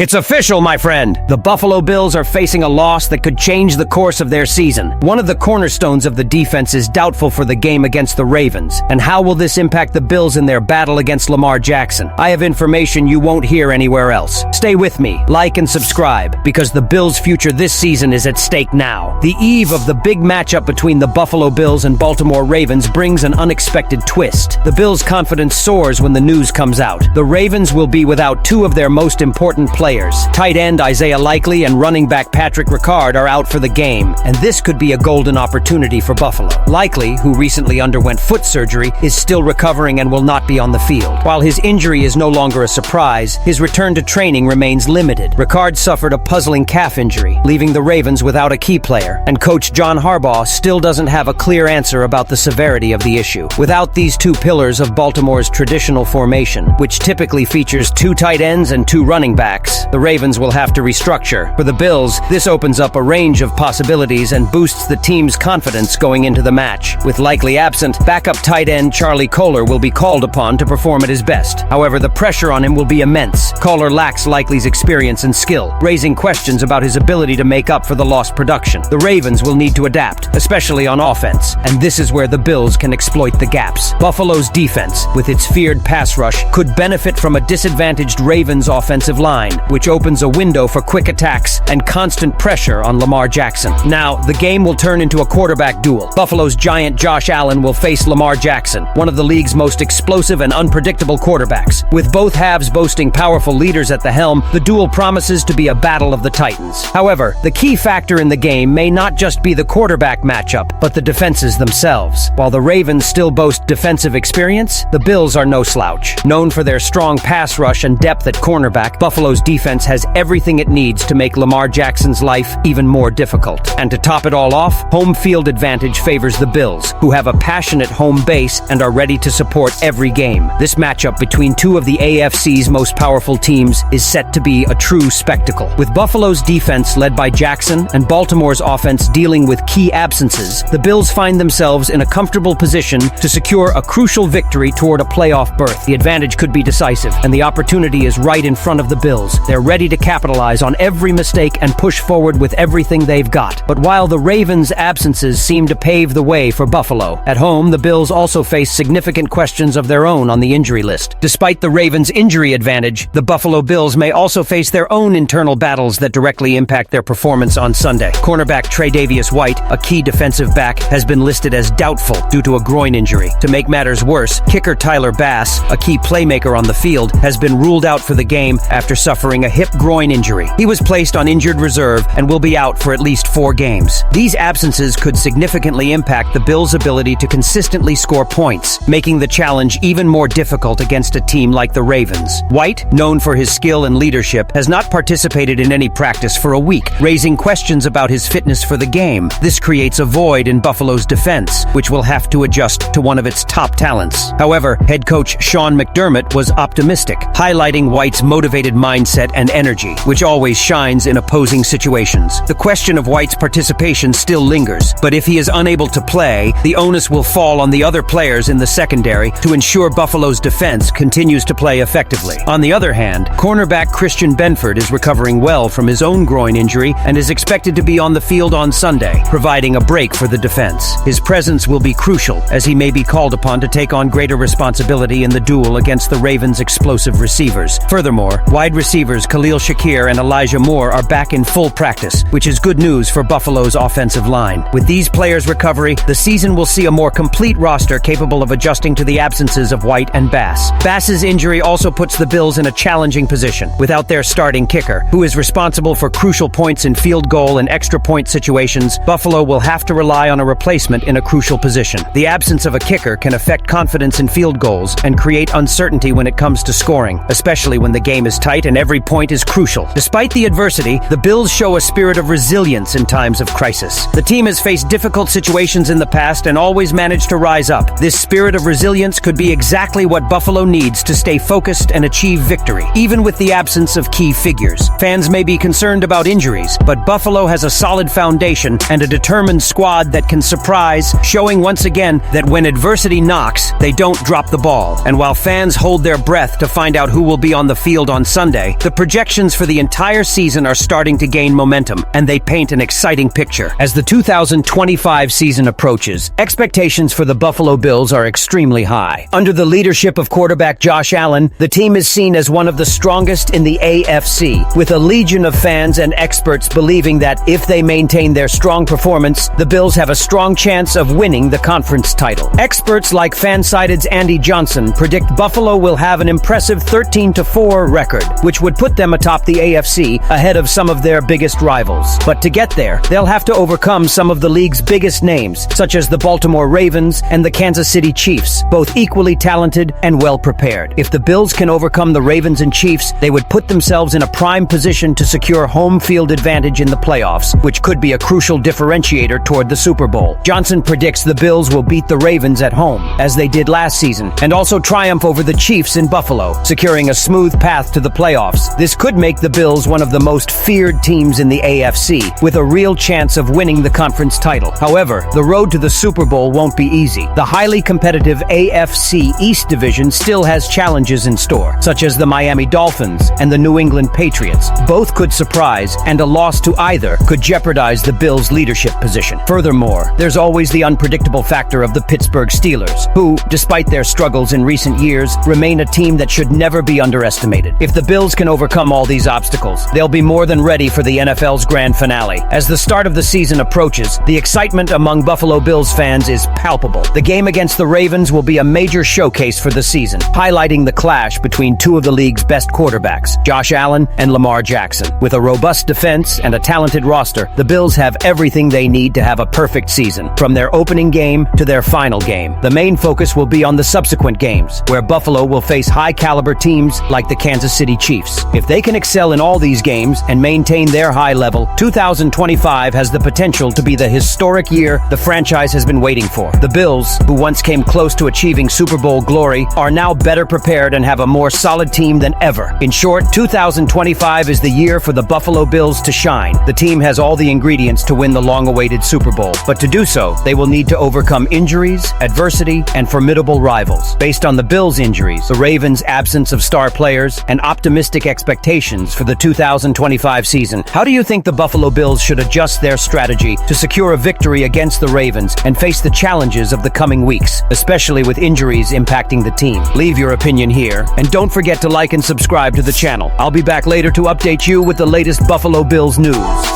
It's official, my friend. The Buffalo Bills are facing a loss that could change the course of their season. One of the cornerstones of the defense is doubtful for the game against the Ravens. And how will this impact the Bills in their battle against Lamar Jackson? I have information you won't hear anywhere else. Stay with me, like and subscribe, because the Bills' future this season is at stake now. The eve of the big matchup between the Buffalo Bills and Baltimore Ravens brings an unexpected twist. The Bills' confidence soars when the news comes out. The Ravens will be without two of their most important players. Tight end Isaiah Likely and running back Patrick Ricard are out for the game, and this could be a golden opportunity for Buffalo. Likely, who recently underwent foot surgery, is still recovering and will not be on the field. While his injury is no longer a surprise, his return to training remains limited. Ricard suffered a puzzling calf injury, leaving the Ravens without a key player, and coach John Harbaugh still doesn't have a clear answer about the severity of the issue. Without these two pillars of Baltimore's traditional formation, which typically features two tight ends and two running backs, the Ravens will have to restructure. For the Bills, this opens up a range of possibilities and boosts the team's confidence going into the match. With Likely absent, backup tight end Charlie Kolar will be called upon to perform at his best. However, the pressure on him will be immense. Kolar lacks Likely's experience and skill, raising questions about his ability to make up for the lost production. The Ravens will need to adapt, especially on offense, and this is where the Bills can exploit the gaps. Buffalo's defense, with its feared pass rush, could benefit from a disadvantaged Ravens offensive line, which opens a window for quick attacks and constant pressure on Lamar Jackson. Now, the game will turn into a quarterback duel. Buffalo's giant Josh Allen will face Lamar Jackson, one of the league's most explosive and unpredictable quarterbacks. With both halves boasting powerful leaders at the helm, the duel promises to be a battle of the Titans. However, the key factor in the game may not just be the quarterback matchup, but the defenses themselves. While the Ravens still boast defensive experience, the Bills are no slouch. Known for their strong pass rush and depth at cornerback, Buffalo's defense has everything it needs to make Lamar Jackson's life even more difficult. And to top it all off, home field advantage favors the Bills, who have a passionate home base and are ready to support every game. This matchup between two of the AFC's most powerful teams is set to be a true spectacle. With Buffalo's defense led by Jackson and Baltimore's offense dealing with key absences, the Bills find themselves in a comfortable position to secure a crucial victory toward a playoff berth. The advantage could be decisive, and the opportunity is right in front of the Bills. They're ready to capitalize on every mistake and push forward with everything they've got. But while the Ravens' absences seem to pave the way for Buffalo, at home the Bills also face significant questions of their own on the injury list. Despite the Ravens' injury advantage, the Buffalo Bills may also face their own internal battles that directly impact their performance on Sunday. Cornerback Tre'Davious White, a key defensive back, has been listed as doubtful due to a groin injury. To make matters worse, kicker Tyler Bass, a key playmaker on the field, has been ruled out for the game after suffering a hip groin injury. He was placed on injured reserve and will be out for at least 4 games. These absences could significantly impact the Bills' ability to consistently score points, making the challenge even more difficult against a team like the Ravens. White, known for his skill and leadership, has not participated in any practice for a week, raising questions about his fitness for the game. This creates a void in Buffalo's defense, which will have to adjust to one of its top talents. However, head coach Sean McDermott was optimistic, highlighting White's motivated mindset and energy, which always shines in opposing situations. The question of White's participation still lingers, but if he is unable to play, the onus will fall on the other players in the secondary to ensure Buffalo's defense continues to play effectively. On the other hand, cornerback Christian Benford is recovering well from his own groin injury and is expected to be on the field on Sunday, providing a break for the defense. His presence will be crucial, as he may be called upon to take on greater responsibility in the duel against the Ravens' explosive receivers. Furthermore, wide receivers Khalil Shakir and Elijah Moore are back in full practice, which is good news for Buffalo's offensive line. With these players' recovery, the season will see a more complete roster capable of adjusting to the absences of White and Bass. Bass's injury also puts the Bills in a challenging position. Without their starting kicker, who is responsible for crucial points in field goal and extra point situations, Buffalo will have to rely on a replacement in a crucial position. The absence of a kicker can affect confidence in field goals and create uncertainty when it comes to scoring, especially when the game is tight and every point is crucial. Despite the adversity, the Bills show a spirit of resilience in times of crisis. The team has faced difficult situations in the past and always managed to rise up. This spirit of resilience could be exactly what Buffalo needs to stay focused and achieve victory, even with the absence of key figures. Fans may be concerned about injuries, but Buffalo has a solid foundation and a determined squad that can surprise, showing once again that when adversity knocks, they don't drop the ball. And while fans hold their breath to find out who will be on the field on Sunday, the the projections for the entire season are starting to gain momentum, and they paint an exciting picture. As the 2025 season approaches, expectations for the Buffalo Bills are extremely high. Under the leadership of quarterback Josh Allen, the team is seen as one of the strongest in the AFC, with a legion of fans and experts believing that if they maintain their strong performance, the Bills have a strong chance of winning the conference title. Experts like Fansided's Andy Johnson predict Buffalo will have an impressive 13-4 record, which would put them atop the AFC ahead of some of their biggest rivals. But to get there, they'll have to overcome some of the league's biggest names, such as the Baltimore Ravens and the Kansas City Chiefs, both equally talented and well prepared. If the Bills can overcome the Ravens and Chiefs, they would put themselves in a prime position to secure home field advantage in the playoffs, which could be a crucial differentiator toward the Super Bowl. Johnson predicts the Bills will beat the Ravens at home, as they did last season, and also triumph over the Chiefs in Buffalo, securing a smooth path to the playoffs. This could make the Bills one of the most feared teams in the AFC, with a real chance of winning the conference title. However, the road to the Super Bowl won't be easy. The highly competitive AFC East division still has challenges in store, such as the Miami Dolphins and the New England Patriots. Both could surprise, and a loss to either could jeopardize the Bills' leadership position. Furthermore, there's always the unpredictable factor of the Pittsburgh Steelers, who, despite their struggles in recent years, remain a team that should never be underestimated. If the Bills can overcome all these obstacles, they'll be more than ready for the NFL's grand finale. As the start of the season approaches, the excitement among Buffalo Bills fans is palpable. The game against the Ravens will be a major showcase for the season, highlighting the clash between two of the league's best quarterbacks, Josh Allen and Lamar Jackson. With a robust defense and a talented roster, the Bills have everything they need to have a perfect season, from their opening game to their final game. The main focus will be on the subsequent games, where Buffalo will face high-caliber teams like the Kansas City Chiefs. If they can excel in all these games and maintain their high level, 2025 has the potential to be the historic year the franchise has been waiting for. The Bills, who once came close to achieving Super Bowl glory, are now better prepared and have a more solid team than ever. In short, 2025 is the year for the Buffalo Bills to shine. The team has all the ingredients to win the long-awaited Super Bowl, but to do so, they will need to overcome injuries, adversity, and formidable rivals. Based on the Bills' injuries, the Ravens' absence of star players, and optimistic expectations for the 2025 season, how do you think the Buffalo Bills should adjust their strategy to secure a victory against the Ravens and face the challenges of the coming weeks, especially with injuries impacting the team? Leave your opinion here, and don't forget to like and subscribe to the channel. I'll be back later to update you with the latest Buffalo Bills news.